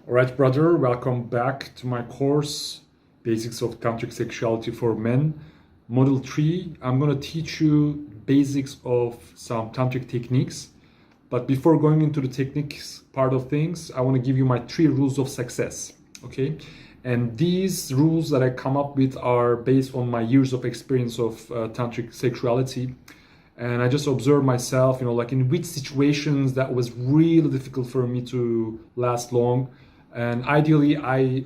All right, brother, welcome back to my course, Basics of Tantric Sexuality for Men, Model 3. I'm going to teach you basics of some tantric techniques. But before going into the techniques part of things, I want to give you my 3 rules of success, okay? And these rules that I come up with are based on my years of experience of tantric sexuality. And I just observed myself, like in which situations that was really difficult for me to last long. And ideally, I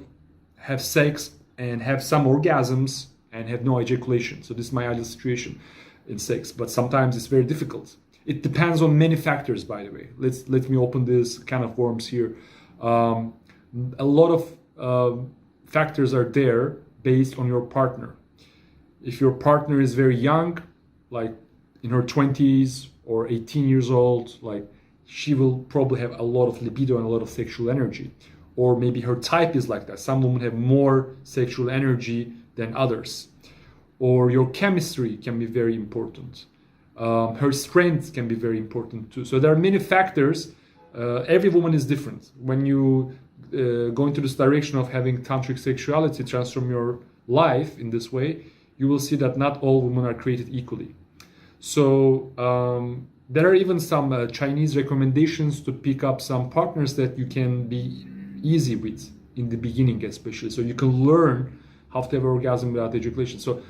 have sex and have some orgasms and have no ejaculation. So this is my ideal situation in sex. But sometimes it's very difficult. It depends on many factors, by the way. Let me open this kind of worms here. A lot of factors are there based on your partner. If your partner is very young, like in her 20s or 18 years old, like she will probably have a lot of libido and a lot of sexual energy. Or maybe her type is like that. Some women have more sexual energy than others. Or your chemistry can be very important. Her strength can be very important too. So there are many factors. Every woman is different. When you go into this direction of having tantric sexuality transform your life in this way, you will see that not all women are created equally. So there are even some Chinese recommendations to pick up some partners that you can be easy with in the beginning, especially. So you can learn how to have orgasm without ejaculation. So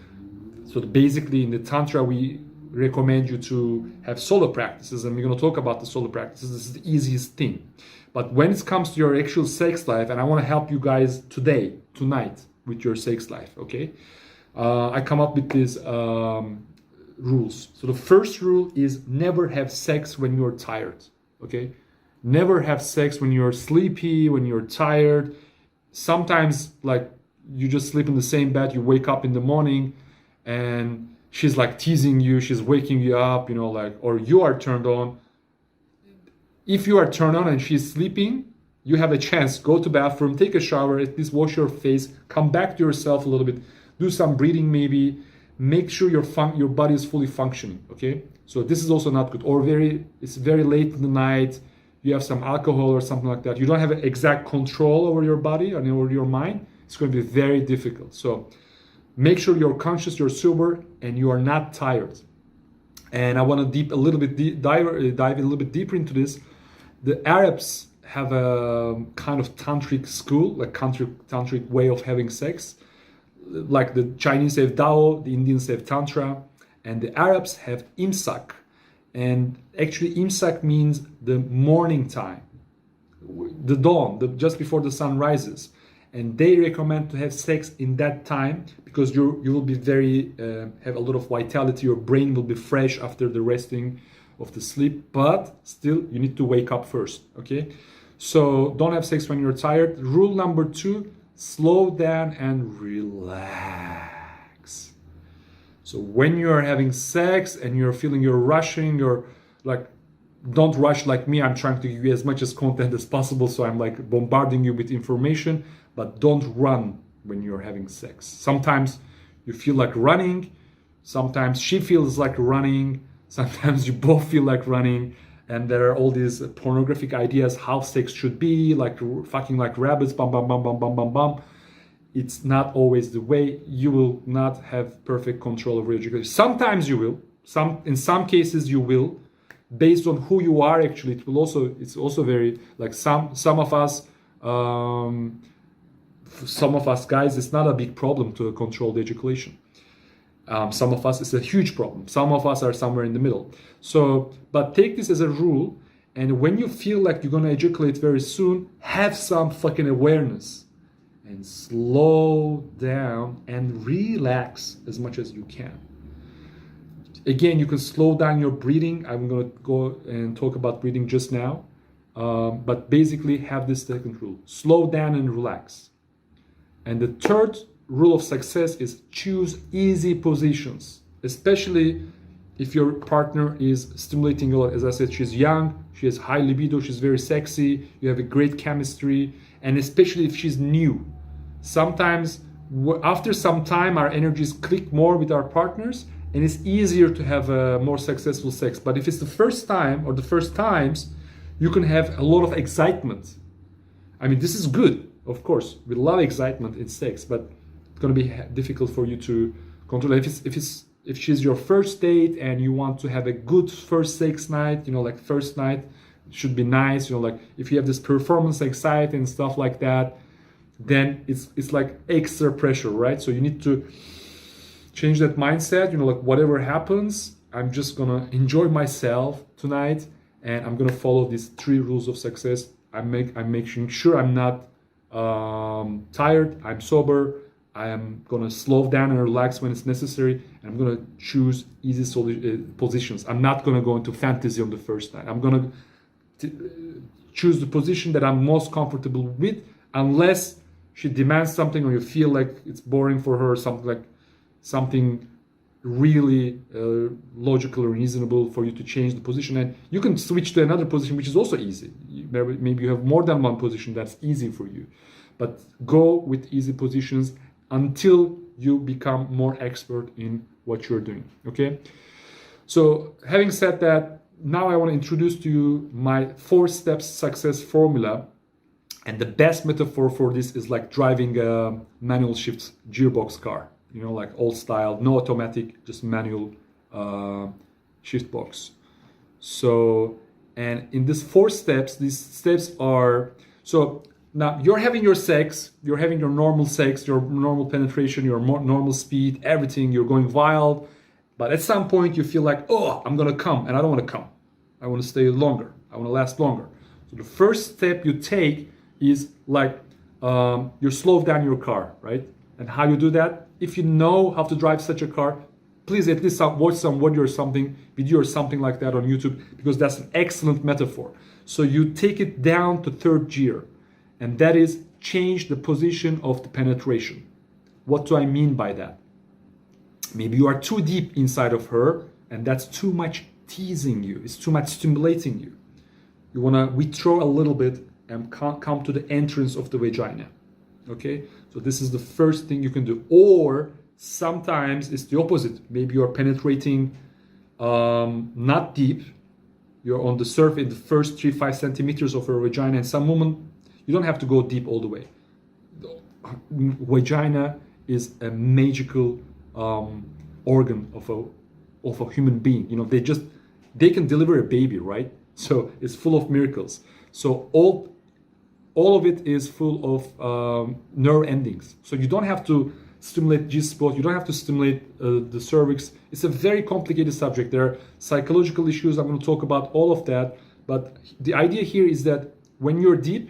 basically in the Tantra, we recommend you to have solo practices, and we're going to talk about the solo practices. This is the easiest thing. But when it comes to your actual sex life, and I want to help you guys tonight with your sex life, okay? I come up with these rules. So the first rule is never have sex when you're tired, okay? Never have sex when you're sleepy, when you're tired. Sometimes, like, you just sleep in the same bed, you wake up in the morning, and she's like teasing you, she's waking you up, or you are turned on. If you are turned on and she's sleeping, you have a chance. Go to bathroom, take a shower, at least wash your face, come back to yourself a little bit, do some breathing maybe. Make sure your body is fully functioning, okay? So this is also not good. Or it's very late in the night, you have some alcohol or something like that. You don't have exact control over your body and over your mind. It's going to be very difficult. So make sure you're conscious, you're sober, and you are not tired. And I want to dive a little bit deeper into this. The Arabs have a kind of tantric school, like tantric way of having sex. Like the Chinese have Dao, the Indians have Tantra, and the Arabs have Imsak. And actually Imsak means the morning time, the dawn, just before the sun rises. And they recommend to have sex in that time because you will be have a lot of vitality. Your brain will be fresh after the resting of the sleep, but still you need to wake up first, okay? So don't have sex when you're tired. Rule number 2, slow down and relax. So when you're having sex and you're feeling you're rushing, you're like, don't rush like me. I'm trying to give you as much as content as possible, so I'm like bombarding you with information, but don't run when you're having sex. Sometimes you feel like running, sometimes she feels like running, sometimes you both feel like running, and there are all these pornographic ideas how sex should be, like fucking like rabbits, bam, bam, bam, bam, bam, bam, bam. It's not always the way. You will not have perfect control over ejaculation. Sometimes you will. In some cases you will, based on who you are. Actually, it's also very like some of us guys. It's not a big problem to control the ejaculation. Some of us it's a huge problem. Some of us are somewhere in the middle. So, but take this as a rule. And when you feel like you're gonna ejaculate very soon, have some fucking awareness. And slow down and relax as much as you can. Again, you can slow down your breathing. I'm going to go and talk about breathing just now. But basically have this second rule. Slow down and relax. And the third rule of success is choose easy positions. Especially if your partner is stimulating a lot. As I said, she's young, she has high libido, she's very sexy, you have a great chemistry. And especially if she's new. Sometimes, after some time, our energies click more with our partners, and it's easier to have a more successful sex. But if it's the first time or the first times, you can have a lot of excitement. I mean, this is good, of course. We love excitement in sex, but it's going to be difficult for you to control. If she's your first date and you want to have a good first sex night, like first night should be nice, like if you have this performance anxiety and stuff like that, then it's like extra pressure, right? So you need to change that mindset, like whatever happens, I'm just gonna enjoy myself tonight, and I'm gonna follow these 3 rules of success. I'm making sure I'm not tired, I'm sober, I am gonna slow down and relax when it's necessary, and I'm gonna choose easy positions. I'm not gonna go into fantasy on the first night. I'm gonna choose the position that I'm most comfortable with, unless she demands something or you feel like it's boring for her, something really logical or reasonable for you to change the position, and you can switch to another position, which is also easy. Maybe you have more than one position that's easy for you, but go with easy positions until you become more expert in what you're doing. Okay, so having said that, now I want to introduce to you my 4 steps success formula. And the best metaphor for this is like driving a manual shift gearbox car, like old style, no automatic, just manual shift box. So, and in these 4 steps, these steps are, so now you're having your sex, you're having your normal sex, your normal penetration, your normal speed, everything, you're going wild. But at some point you feel like, oh, I'm going to come, and I don't want to come. I want to stay longer. I want to last longer. So the first step you take is like you slow down your car, right? And how you do that? If you know how to drive such a car, please at least watch some video or something like that on YouTube, because that's an excellent metaphor. So you take it down to 3rd gear, and that is change the position of the penetration. What do I mean by that? Maybe you are too deep inside of her, and that's too much teasing you. It's too much stimulating you. You want to withdraw a little bit and come to the entrance of the vagina. Okay, so this is the first thing you can do. Or sometimes it's the opposite. Maybe you're penetrating not deep. You're on the surface in the first 3-5 centimeters of her vagina, and some women, you don't have to go deep all the way. The vagina is a magical organ of a human being. They can deliver a baby, right? So it's full of miracles. So all of it is full of nerve endings. So you don't have to stimulate G-spot. You don't have to stimulate the cervix. It's a very complicated subject. There are psychological issues. I'm going to talk about all of that. But the idea here is that when you're deep,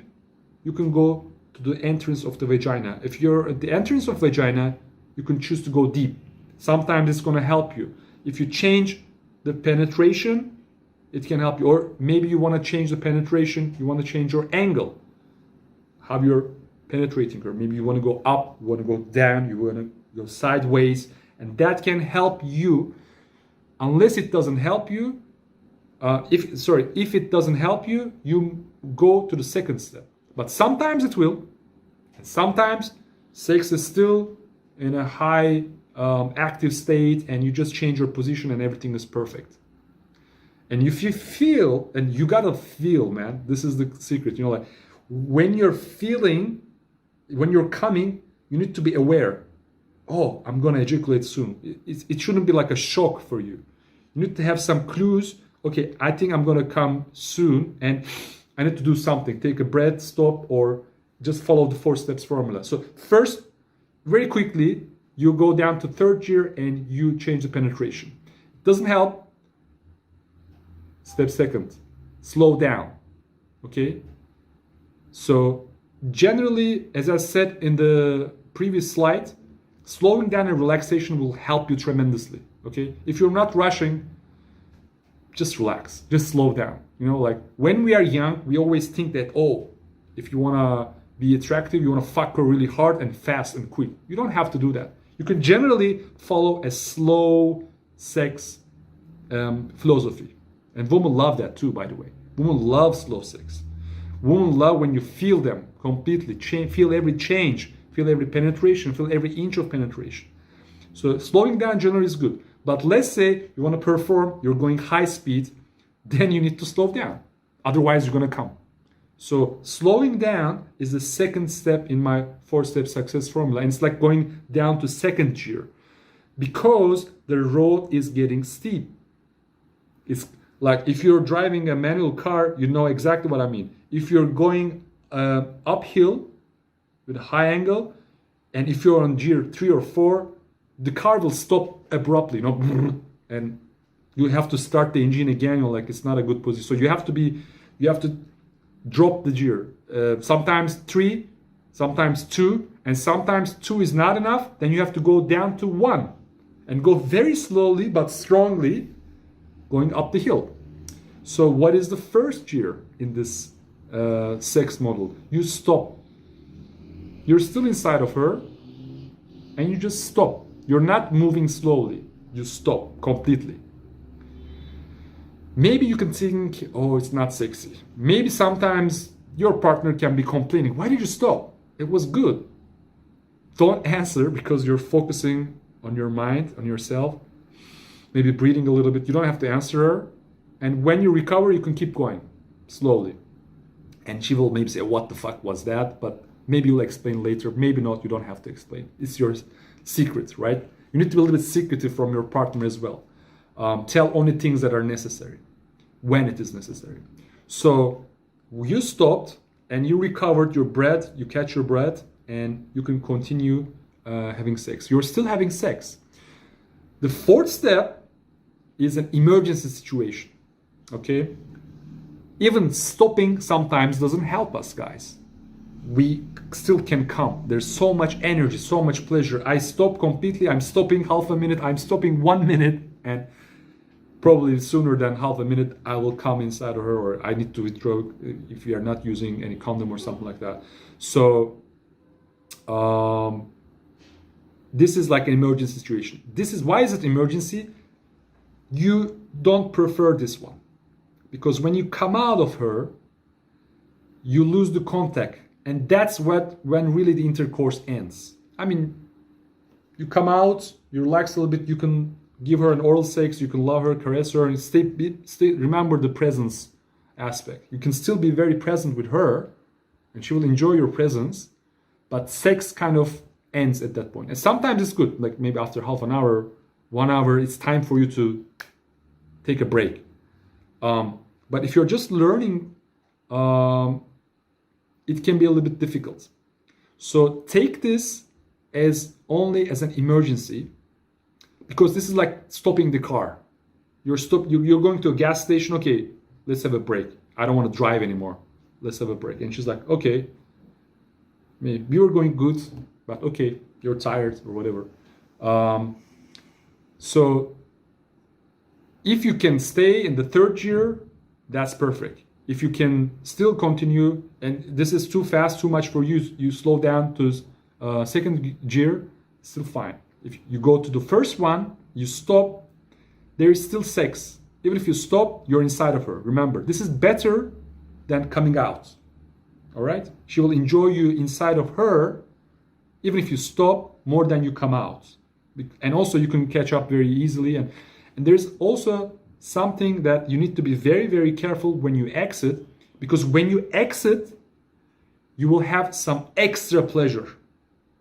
you can go to the entrance of the vagina. If you're at the entrance of vagina, you can choose to go deep. Sometimes it's going to help you. If you change the penetration, it can help you. Or maybe you want to change the penetration. You want to change your angle, how you're penetrating her. Maybe you want to go up, you want to go down, you want to go sideways, and that can help you. Unless it doesn't help you, if it doesn't help you, you go to the 2nd step. But sometimes it will, and sometimes sex is still in a high active state, and you just change your position and everything is perfect. And if you feel, and you gotta feel, man, this is the secret, like when you're coming, you need to be aware. Oh, I'm gonna ejaculate soon. It shouldn't be like a shock for you. You need to have some clues. Okay, I think I'm gonna come soon, and I need to do something. Take a breath, stop, or just follow the 4 steps formula. So first, very quickly, you go down to 3rd gear and you change the penetration. It doesn't help. Step 2nd, slow down. Okay? So generally, as I said in the previous slide, slowing down and relaxation will help you tremendously. Okay? If you're not rushing, just relax, just slow down. Like when we are young, we always think that, oh, if you want to be attractive, you want to fuck her really hard and fast and quick. You don't have to do that. You can generally follow a slow sex philosophy. And women love that too, by the way. Women love slow sex. Women love when you feel them completely, feel every change, feel every penetration, feel every inch of penetration. So slowing down generally is good. But let's say you want to perform, you're going high speed, then you need to slow down. Otherwise, you're going to come. So slowing down is the second step in my 4-step success formula. And it's like going down to second gear because the road is getting steep. It's like if you're driving a manual car, you know exactly what I mean. If you're going uphill with a high angle, and if you're on gear 3 or 4, the car will stop abruptly, and you have to start the engine again. You're like, it's not a good position. So you have to drop the gear. Sometimes 3, sometimes 2, and sometimes 2 is not enough. Then you have to go down to 1 and go very slowly but strongly going up the hill. So what is the first gear in this sex model? You stop. You're still inside of her and you just stop. You're not moving slowly. You stop completely. Maybe you can think, oh, it's not sexy. Maybe sometimes your partner can be complaining, why did you stop? It was good. Don't answer because you're focusing on your mind, on yourself. Maybe breathing a little bit. You don't have to answer her. And when you recover, you can keep going slowly. And she will maybe say, what the fuck was that? But maybe you'll explain later. Maybe not. You don't have to explain. It's your secret, right? You need to be a little bit secretive from your partner as well. Tell only things that are necessary when it is necessary. So you stopped and you recovered your breath, you catch your breath, and you can continue having sex. You're still having sex. The 4th step is an emergency situation. Okay? Even stopping sometimes doesn't help us, guys. We still can come. There's so much energy, so much pleasure. I stop completely. I'm stopping half a minute. I'm stopping 1 minute, and probably sooner than half a minute, I will come inside of her, or I need to withdraw if we are not using any condom or something like that. So this is like an emergency situation. Why is it emergency? You don't prefer this one. Because when you come out of her, you lose the contact. And that's when really the intercourse ends. I mean, you come out, you relax a little bit, you can give her an oral sex, you can love her, caress her, and remember the presence aspect. You can still be very present with her, and she will enjoy your presence, but sex kind of ends at that point. And sometimes it's good, like maybe after half an hour, 1 hour, it's time for you to take a break. But if you're just learning, it can be a little bit difficult. So take this as only as an emergency, because this is like stopping the car. You're going to a gas station. Okay, let's have a break. I don't want to drive anymore. Let's have a break. And she's like, okay, maybe we were going good, but okay, you're tired or whatever. So if you can stay in the 3rd gear, that's perfect. If you can still continue, and this is too fast, too much for you, you slow down to 2nd gear, still fine. If you go to the first one, you stop, there is still sex. Even if you stop, you're inside of her. Remember, this is better than coming out. All right? She will enjoy you inside of her, even if you stop, more than you come out. And also you can catch up very easily. And there's also something that you need to be very, very careful when you exit, because when you exit, you will have some extra pleasure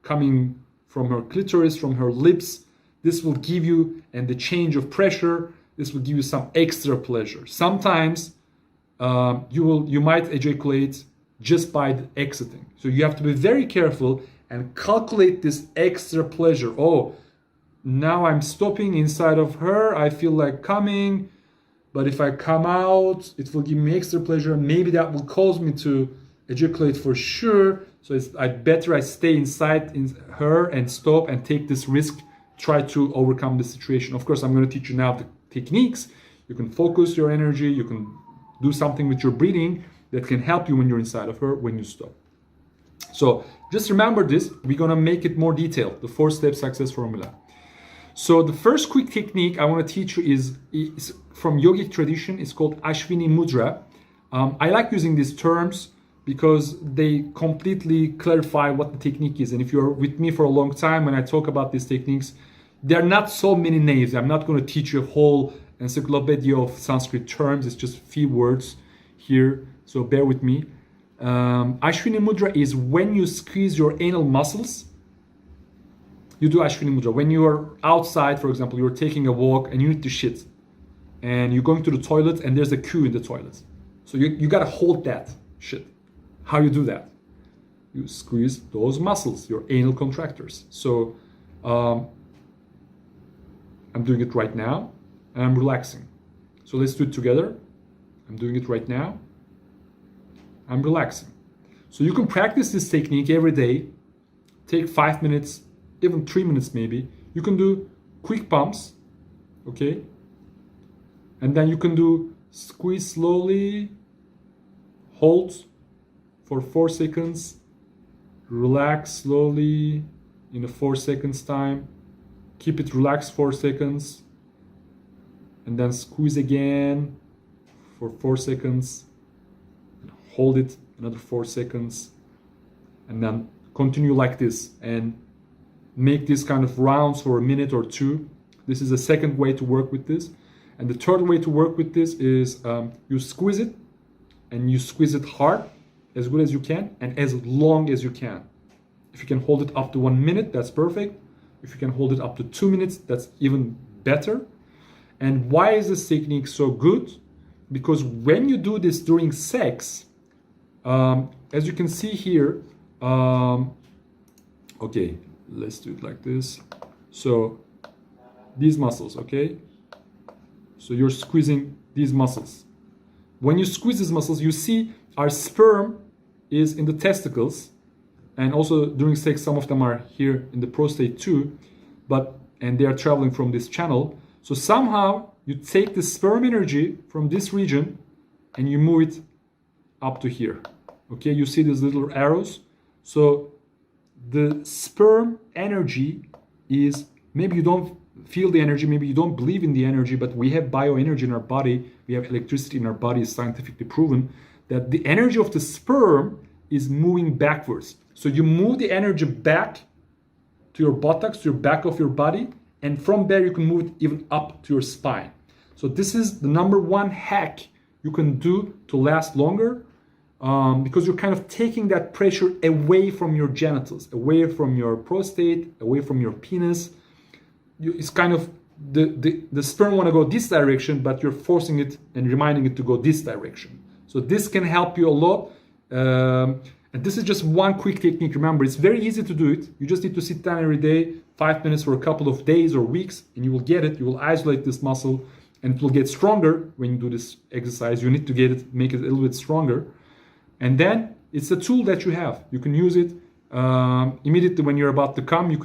coming from her clitoris, from her lips. This will give you, and the change of pressure, this will give you some extra pleasure. Sometimes you might ejaculate just by exiting. So you have to be very careful and calculate this extra pleasure. Oh, now I'm stopping inside of her. I feel like coming, but if I come out, it will give me extra pleasure. Maybe that will cause me to ejaculate for sure. So I better stay inside in her and stop and take this risk, try to overcome the situation. Of course, I'm going to teach you now the techniques. You can focus your energy. You can do something with your breathing that can help you when you're inside of her, when you stop. So just remember this. We're going to make it more detailed, the 4-step success formula. So the first quick technique I want to teach you is from yogic tradition. It's called Ashwini Mudra. I like using these terms because they completely clarify what the technique is. And if you're with me for a long time, when I talk about these techniques, there are not so many names. I'm not going to teach you a whole encyclopedia of Sanskrit terms. It's just a few words here. So bear with me. Ashwini Mudra is when you squeeze your anal muscles. You do Ashwini Mudra. When you are outside, for example, you're taking a walk and you need to shit. And you're going to the toilet and there's a queue in the toilet. So you gotta hold that shit. How you do that? You squeeze those muscles, your anal contractors. So I'm doing it right now and I'm relaxing. So let's do it together. I'm doing it right now. I'm relaxing. So you can practice this technique every day. Take 5 minutes, even 3 minutes maybe. You can do quick pumps, okay? And then you can do squeeze slowly, hold for 4 seconds, relax slowly in a 4 seconds time, keep it relaxed 4 seconds, and then squeeze again for 4 seconds, hold it another 4 seconds, and then continue like this and make these kind of rounds for a minute or two. This is the second way to work with this. And the third way to work with this is you squeeze it, and you squeeze it hard, as good as you can, and as long as you can. If you can hold it up to 1 minute, that's perfect. If you can hold it up to 2 minutes, that's even better. And why is this technique so good? Because when you do this during sex, as you can see here, okay, let's do it like this. So these muscles, okay? So you're squeezing these muscles. When you squeeze these muscles, you see our sperm is in the testicles, and also during sex, some of them are here in the prostate too, and they are traveling from this channel. So somehow you take the sperm energy from this region and you move it up to here. Okay, you see these little arrows. So the sperm energy is, maybe you don't feel the energy, maybe you don't believe in the energy, but we have bioenergy in our body, we have electricity in our body. It's scientifically proven that the energy of the sperm is moving backwards. So you move the energy back to your buttocks, to your back of your body, and from there you can move it even up to your spine. So this is the number one hack you can do to last longer, because you're kind of taking that pressure away from your genitals, away from your prostate, away from your penis. It's kind of the sperm want to go this direction, but you're forcing it and reminding it to go this direction. So this can help you a lot. And this is just one quick technique. Remember, it's very easy to do it. You just need to sit down every day, 5 minutes for a couple of days or weeks, and you will get it. You will isolate this muscle, and it will get stronger when you do this exercise. You need to get it, make it a little bit stronger. And then it's a tool that you have. You can use it immediately when you're about to come. You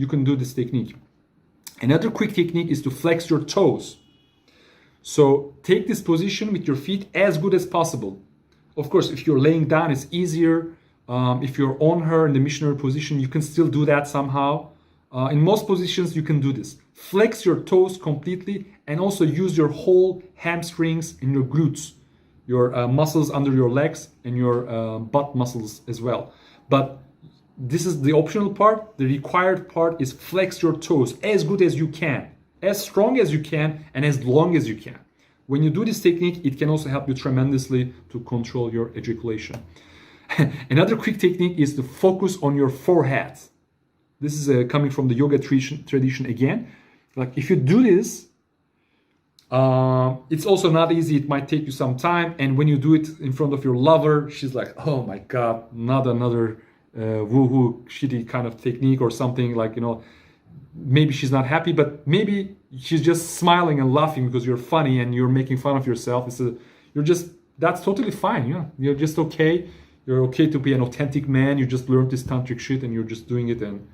can do this technique. Another quick technique is to flex your toes. So take this position with your feet as good as possible. Of course, if you're laying down, it's easier. If you're on her in the missionary position, you can still do that somehow. In most positions, you can do this. Flex your toes completely, and also use your whole hamstrings and your glutes, your muscles under your legs, and your butt muscles as well. But this is the optional part. The required part is flex your toes as good as you can, as strong as you can, and as long as you can. When you do this technique, it can also help you tremendously to control your ejaculation. Another quick technique is to focus on your forehead. This is coming from the yoga tradition again. Like if you do this, it's also not easy. It might take you some time. And when you do it in front of your lover, she's like, oh my God, not another woohoo shitty kind of technique or something, like, you know, maybe she's not happy, but maybe she's just smiling and laughing because you're funny and you're making fun of yourself. That's totally fine. Yeah, you're just okay. You're okay to be an authentic man. You just learned this tantric shit and you're just doing it, and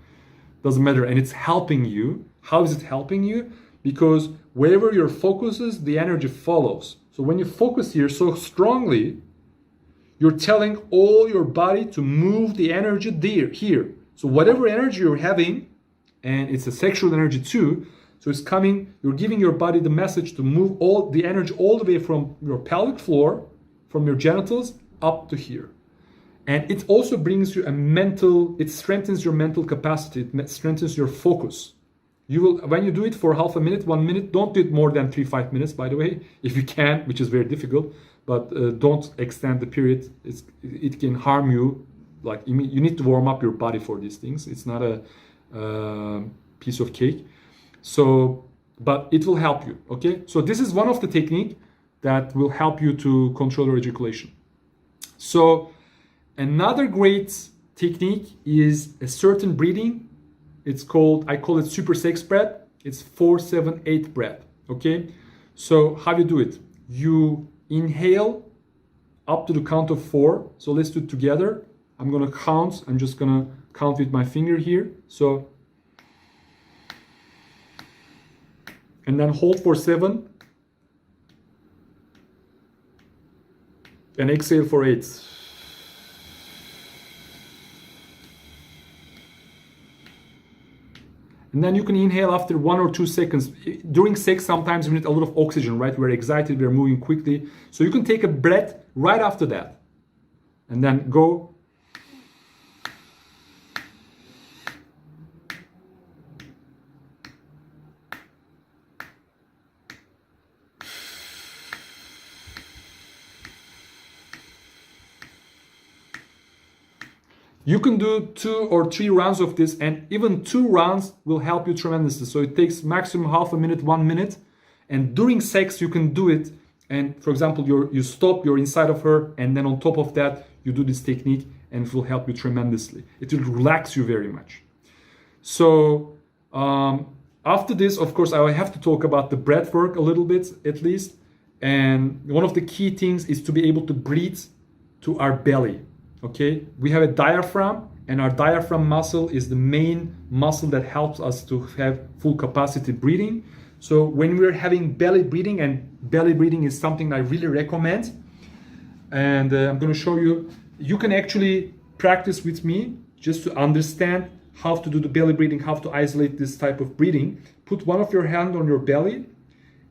doesn't matter. And it's helping you. How is it helping you? Because wherever your focus is, the energy follows. So when you focus here so strongly, you're telling all your body to move the energy here. So whatever energy you're having, and it's a sexual energy too, so it's coming, you're giving your body the message to move all the energy all the way from your pelvic floor, from your genitals, up to here. And it also brings you it strengthens your mental capacity, it strengthens your focus. You will, when you do it for half a minute, 1 minute, don't do it more than 3-5 minutes, by the way, if you can, which is very difficult. but don't extend the period. It can harm you. Like you need to warm up your body for these things. It's not a piece of cake. So, but it will help you. Okay. So this is one of the technique that will help you to control your ejaculation. So another great technique is a certain breathing. I call it super sex breath. It's 4-7-8 breath. Okay. So how you do it? You inhale up to the count of 4. So let's do it together. I'm gonna count. I'm just gonna count with my finger here. So, and then hold for 7. And exhale for 8. And then you can inhale after 1 or 2 seconds. During sex, sometimes we need a lot of oxygen, right? We're excited, we're moving quickly. So you can take a breath right after that. And then go. You can do 2 or 3 rounds of this, and even 2 rounds will help you tremendously. So it takes maximum half a minute, 1 minute. And during sex, you can do it. And for example, you stop, you're inside of her, and then on top of that, you do this technique, and it will help you tremendously. It will relax you very much. So after this, of course, I will have to talk about the breath work a little bit, at least. And one of the key things is to be able to breathe to our belly. Okay, we have a diaphragm, and our diaphragm muscle is the main muscle that helps us to have full capacity breathing. So when we're having belly breathing, and belly breathing is something I really recommend, and I'm going to show you, you can actually practice with me just to understand how to do the belly breathing, how to isolate this type of breathing. Put one of your hand on your belly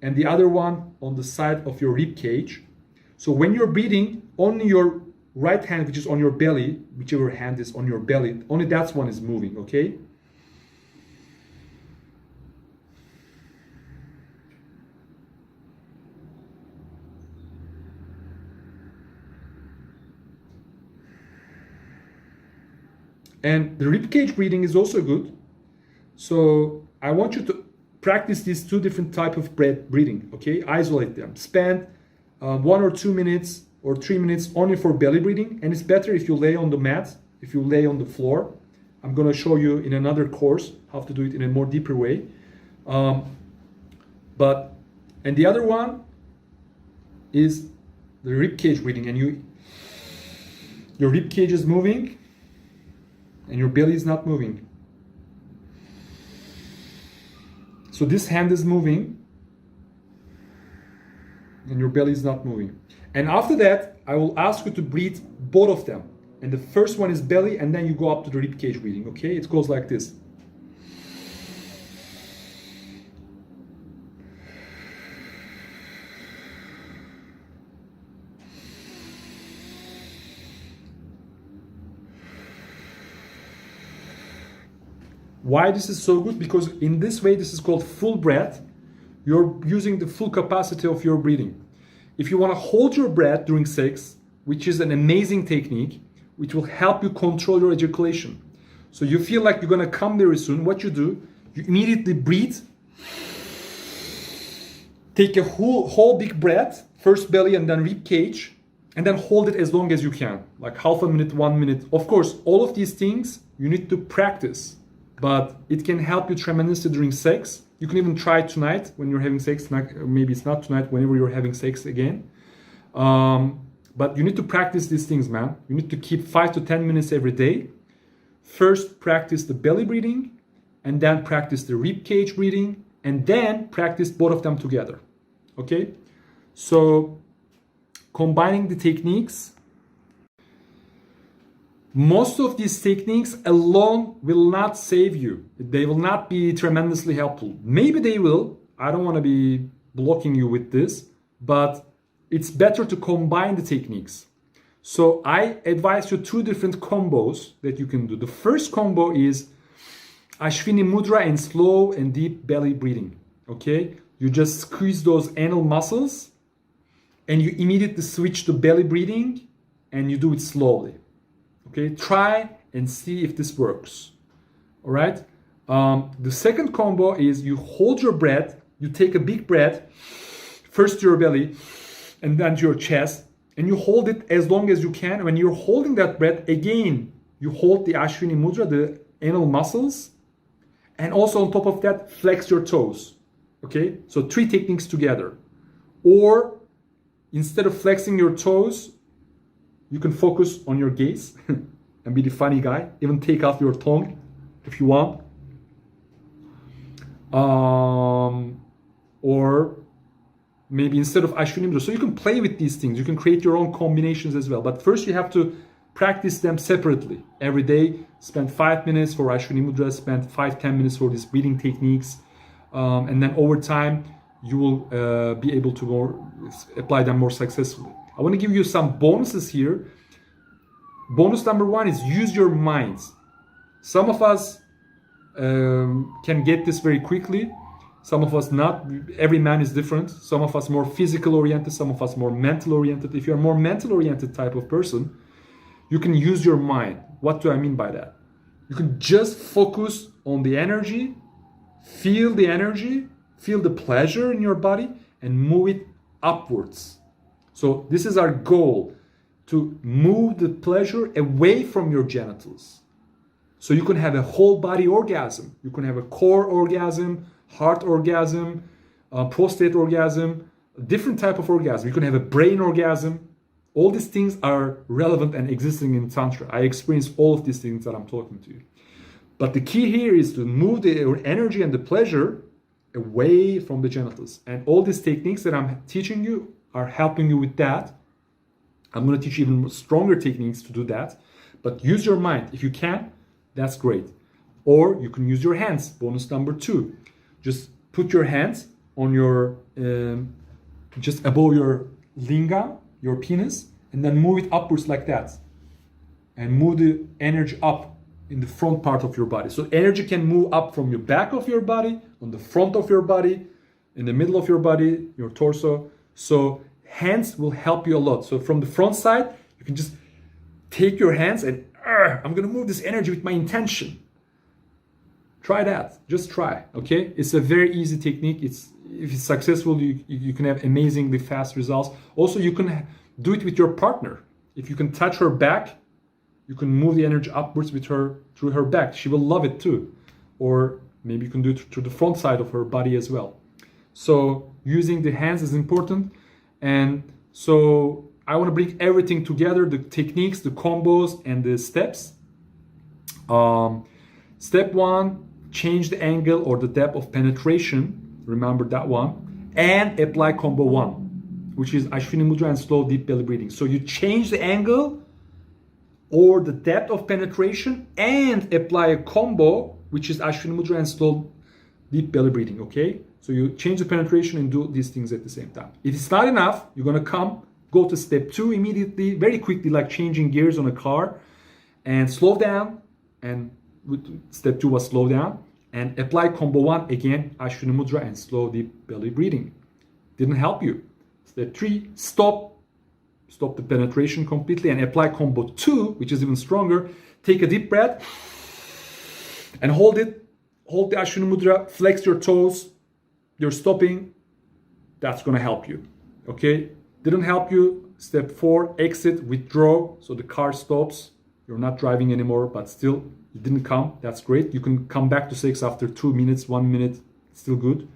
and the other one on the side of your rib cage. So when you're breathing, only your right hand, which is on your belly, whichever hand is on your belly, only that one is moving, okay? And the ribcage breathing is also good. So I want you to practice these 2 different types of breathing, okay? Isolate them. Spend 1 or 2 minutes or 3 minutes only for belly breathing, and it's better if you lay on the mat, if you lay on the floor. I'm going to show you in another course how to do it in a more deeper way. And the other one is the rib cage breathing, and your rib cage is moving and your belly is not moving. So this hand is moving and your belly is not moving. And after that, I will ask you to breathe both of them. And the first one is belly, and then you go up to the rib cage breathing, okay? It goes like this. Why this is so good? Because in this way, this is called full breath. You're using the full capacity of your breathing. If you want to hold your breath during sex, which is an amazing technique, which will help you control your ejaculation. So you feel like you're going to come very soon. What you do, you immediately breathe. Take a whole big breath, first belly and then rib cage, and then hold it as long as you can, like half a minute, 1 minute. Of course, all of these things you need to practice, but it can help you tremendously during sex. You can even try it tonight when you're having sex. Maybe it's not tonight, whenever you're having sex again. But you need to practice these things, man. You need to keep 5 to 10 minutes every day. First, practice the belly breathing, and then practice the rib cage breathing, and then practice both of them together. Okay? So, combining the techniques, most of these techniques alone will not save you. They will not be tremendously helpful. Maybe they will. I don't want to be blocking you with this, but it's better to combine the techniques. So I advise you 2 different combos that you can do. The first combo is Ashwini Mudra and slow and deep belly breathing. Okay? You just squeeze those anal muscles and you immediately switch to belly breathing and you do it slowly. Okay, try and see if this works. All right. The second combo is you hold your breath, you take a big breath, first to your belly and then to your chest, and you hold it as long as you can. When you're holding that breath, again, you hold the Ashwini Mudra, the anal muscles, and also on top of that, flex your toes. Okay, so 3 techniques together. Or instead of flexing your toes, you can focus on your gaze and be the funny guy. Even take off your tongue if you want. Or maybe instead of Ashwini Mudra. So you can play with these things. You can create your own combinations as well. But first you have to practice them separately. Every day, spend 5 minutes for Ashwini Mudra, spend 5-10 minutes for these breathing techniques. And then over time, you will be able to apply them more successfully. I want to give you some bonuses here. Bonus number 1 is use your minds. Some of us can get this very quickly. Some of us not. Every man is different. Some of us more physical oriented, some of us more mental oriented. If you're a more mental oriented type of person, you can use your mind. What do I mean by that? You can just focus on the energy, feel the pleasure in your body, and move it upwards. So this is our goal, to move the pleasure away from your genitals. So you can have a whole body orgasm. You can have a core orgasm, heart orgasm, prostate orgasm, different type of orgasm. You can have a brain orgasm. All these things are relevant and existing in Tantra. I experience all of these things that I'm talking to you. But the key here is to move the energy and the pleasure away from the genitals. And all these techniques that I'm teaching you are helping you with that. I'm going to teach you even stronger techniques to do that. But use your mind. If you can, that's great. Or you can use your hands. Bonus number 2. Just put your hands on your, just above your lingam, your penis, and then move it upwards like that. And move the energy up in the front part of your body. So energy can move up from your back of your body, on the front of your body, in the middle of your body, your torso. So hands will help you a lot. So from the front side, you can just take your hands and I'm going to move this energy with my intention. Try that. Just try. Okay. It's a very easy technique. If it's successful, you can have amazingly fast results. Also, you can do it with your partner. If you can touch her back, you can move the energy upwards with her through her back. She will love it too. Or maybe you can do it through the front side of her body as well. So using the hands is important. And so I want to bring everything together, the techniques, the combos, and the steps. Step 1, change the angle or the depth of penetration. Remember that one. And apply combo 1, which is Ashwini Mudra and slow deep belly breathing. So you change the angle or the depth of penetration and apply a combo, which is Ashwini Mudra and slow deep belly breathing. Okay? So you change the penetration and do these things at the same time. If it's not enough, you're going to go to step 2 immediately, very quickly, like changing gears on a car, and slow down. And step 2 was slow down. And apply combo 1, again, Ashwini Mudra and slow deep belly breathing. Didn't help you. Step 3, stop the penetration completely and apply combo 2, which is even stronger. Take a deep breath and hold it. Hold the Ashwini Mudra, flex your toes. You're stopping. That's going to help you. Okay? Didn't help you. Step 4, exit, withdraw. So the car stops. You're not driving anymore, but still it didn't come. That's great. You can come back to sex after 2 minutes, 1 minute. Still good.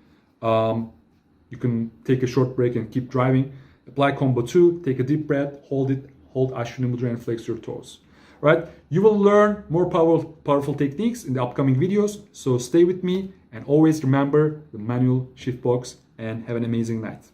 You can take a short break and keep driving. Apply combo 2. Take a deep breath. Hold it. Hold Ashwini Mudra and flex your toes. Right? You will learn more powerful techniques in the upcoming videos. So stay with me and always remember the manual shift box and have an amazing night.